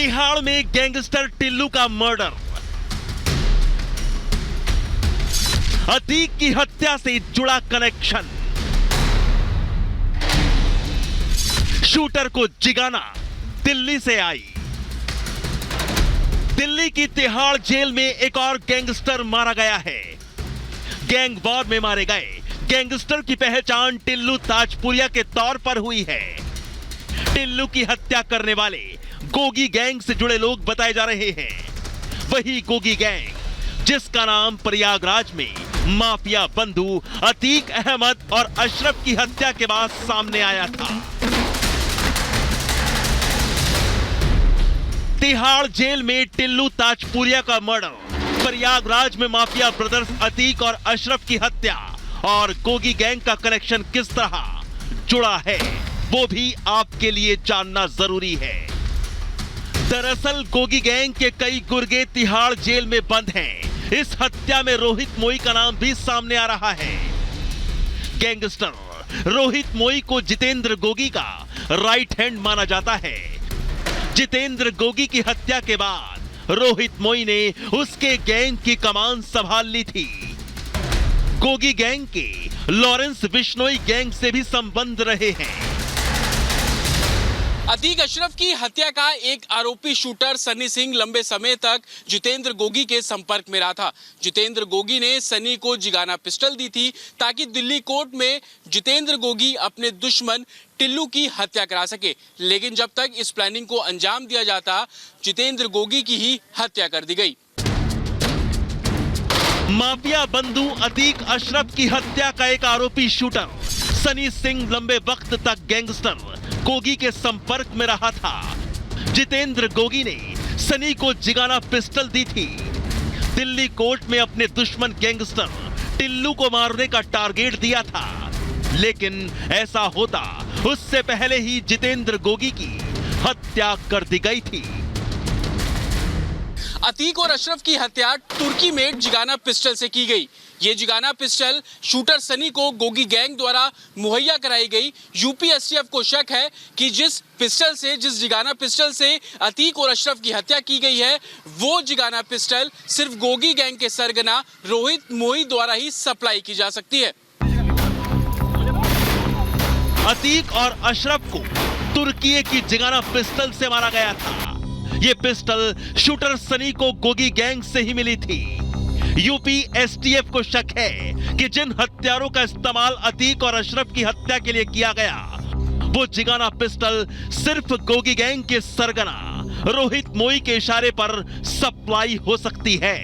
तिहाड़ में गैंगस्टर टिल्लू का मर्डर, अतीक की हत्या से जुड़ा कनेक्शन, शूटर को जिगाना दिल्ली से आई। दिल्ली की तिहाड़ जेल में एक और गैंगस्टर मारा गया है। गैंग वॉर में मारे गए गैंगस्टर की पहचान टिल्लू ताजपुरिया के तौर पर हुई है। टिल्लू की हत्या करने वाले गोगी गैंग से जुड़े लोग बताए जा रहे हैं। वही गोगी गैंग जिसका नाम प्रयागराज में माफिया बंधु अतीक अहमद और अशरफ की हत्या के बाद सामने आया था। तिहाड़ जेल में टिल्लू ताजपुरिया का मर्डर, प्रयागराज में माफिया ब्रदर्स अतीक और अशरफ की हत्या और गोगी गैंग का कनेक्शन किस तरह जुड़ा है वो भी आपके लिए जानना जरूरी है। दरअसल गोगी गैंग के कई गुर्गे तिहाड़ जेल में बंद हैं। इस हत्या में रोहित मोई का नाम भी सामने आ रहा है। गैंगस्टर रोहित मोई को जितेंद्र गोगी का राइट हैंड माना जाता है। जितेंद्र गोगी की हत्या के बाद रोहित मोई ने उसके गैंग की कमान संभाल ली थी। गोगी गैंग के लॉरेंस बिश्नोई गैंग से भी संबंध रहे हैं। अतीक अशरफ की हत्या का एक आरोपी शूटर सनी सिंह लंबे समय तक जितेंद्र गोगी के संपर्क में रहा था। जितेंद्र गोगी ने सनी को जिगाना पिस्टल दी थी ताकि दिल्ली कोर्ट में जितेंद्र गोगी अपने दुश्मन टिल्लू की हत्या करा सके, लेकिन जब तक इस प्लानिंग को अंजाम दिया जाता जितेंद्र गोगी की ही हत्या कर दी गई। माफिया बंधु अतीक अशरफ की हत्या का एक आरोपी शूटर सनी सिंह लंबे वक्त तक गैंगस्टर गोगी के संपर्क में रहा था। जितेंद्र गोगी ने सनी को जिगाना पिस्टल दी थी। दिल्ली कोर्ट में अपने दुश्मन गैंगस्टर टिल्लू को मारने का टारगेट दिया था, लेकिन ऐसा होता उससे पहले ही जितेंद्र गोगी की हत्या कर दी गई थी। अतीक और अशरफ की हत्या तुर्की मेड जिगाना पिस्टल से की गई। ये जिगाना पिस्टल शूटर सनी को गोगी गैंग द्वारा मुहैया कराई गई। यूपी एसटीएफ को शक है कि जिस जिगाना पिस्टल से अतीक और अशरफ की हत्या की गई है वो जिगाना पिस्टल सिर्फ गोगी गैंग के सरगना रोहित मोई द्वारा ही सप्लाई की जा सकती है। अतीक और अशरफ को तुर्की की जिगाना पिस्टल से मारा गया था। ये पिस्टल शूटर सनी को गोगी गैंग से ही मिली थी। यूपी एसटीएफ को शक है कि जिन हत्यारों का इस्तेमाल अतीक और अशरफ की हत्या के लिए किया गया वो जिगाना पिस्टल सिर्फ गोगी गैंग के सरगना रोहित मोई के इशारे पर सप्लाई हो सकती है।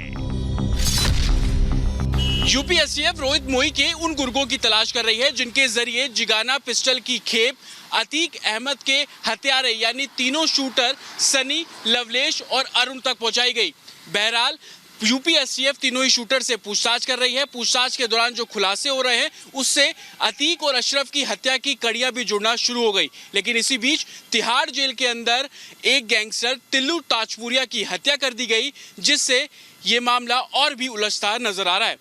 यूपी एसटीएफ रोहित मोई के उन गुर्गों की तलाश कर रही है जिनके जरिए जिगाना पिस्टल की खेप अतीक अहमद के हत्यारे यानी तीनों शूटर सनी, लवलेश और अरुण तक पहुंचाई गई। बहरहाल यूपी एसटीएफ तीनों ही शूटर से पूछताछ कर रही है। पूछताछ के दौरान जो खुलासे हो रहे हैं उससे अतीक और अशरफ की हत्या की कड़ियां भी जुड़ना शुरू हो गई। लेकिन इसी बीच तिहाड़ जेल के अंदर एक गैंगस्टर टिल्लू ताजपुरिया की हत्या कर दी गई, जिससे ये मामला और भी उलझता नजर आ रहा है।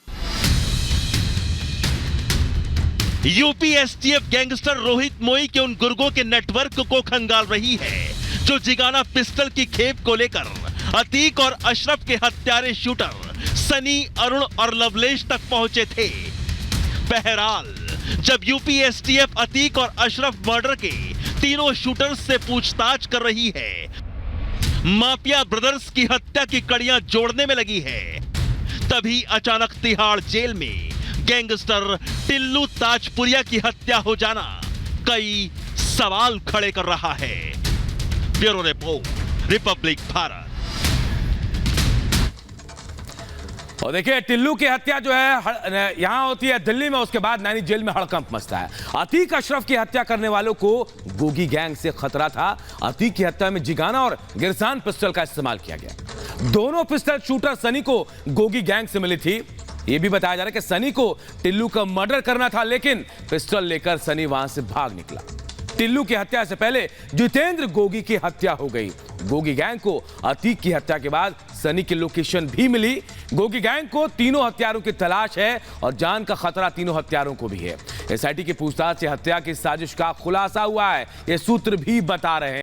यूपी एसटीएफ गैंगस्टर रोहित मोई के उन गुर्गों के नेटवर्क को खंगाल रही है जो जिगाना पिस्टल की खेप को लेकर अतीक और अशरफ के हत्यारे शूटर सनी, अरुण और लवलेश तक पहुंचे थे। बहरहाल जब यूपी एसटीएफ अतीक और अशरफ मर्डर के तीनों शूटर्स से पूछताछ कर रही है, माफिया ब्रदर्स की हत्या की कड़ियां जोड़ने में लगी है, तभी अचानक तिहाड़ जेल में गैंगस्टर टिल्लू ताजपुरिया की हत्या हो जाना कई सवाल खड़े कर रहा है। Bureau report, Republic Bharat. और देखिए टिल्लू की हत्या जो है यहां होती है दिल्ली में, उसके बाद नैनी जेल में हड़कंप मचता है। अतीक अशरफ की हत्या करने वालों को गोगी गैंग से खतरा था। अतीक की हत्या में जिगाना और गिरसान पिस्टल का इस्तेमाल किया गया। दोनों पिस्टल शूटर सनी को गोगी गैंग से मिली थी। यह भी बताया जा रहा है कि सनी को टिल्लू का मर्डर करना था, लेकिन पिस्टल लेकर सनी वहां से भाग निकला। टिल्लू की हत्या से पहले जितेंद्र गोगी की हत्या हो गई। गोगी गैंग को अतीक की हत्या के बाद सनी की लोकेशन भी मिली। गोगी गैंग को तीनों हत्यारों की तलाश है और जान का खतरा तीनों हत्यारों को भी है। एसआईटी की पूछताछ से हत्या की साजिश का खुलासा हुआ है, ये सूत्र भी बता रहे हैं।